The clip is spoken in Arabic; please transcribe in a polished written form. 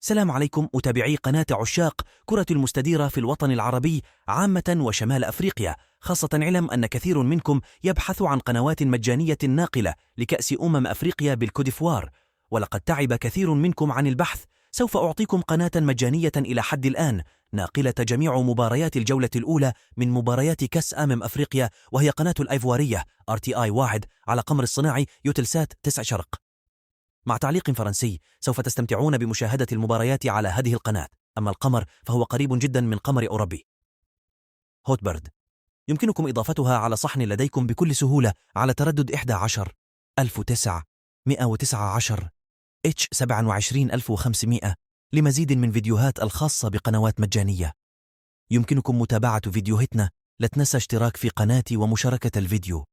سلام عليكم متابعي قناة عشاق كرة المستديرة في الوطن العربي عامة وشمال أفريقيا، خاصة علم أن كثير منكم يبحث عن قنوات مجانية ناقلة لكأس أفريقيا بالكوديفوار، ولقد تعب كثير منكم عن البحث. سوف أعطيكم قناة مجانية إلى حد الآن ناقلة جميع مباريات الجولة الأولى من مباريات كأس أفريقيا، وهي قناة الأيفوارية RTI 1 على قمر الصناعي يوتلسات 9 شرق. مع تعليق فرنسي سوف تستمتعون بمشاهدة المباريات على هذه القناة، أما القمر فهو قريب جدا من قمر أوروبي. هوتبرد يمكنكم إضافتها على صحن لديكم بكل سهولة على تردد 11919 H27500 لمزيد من فيديوهات الخاصة بقنوات مجانية. يمكنكم متابعة فيديوهاتنا، لا تنسى اشتراك في قناتي ومشاركة الفيديو.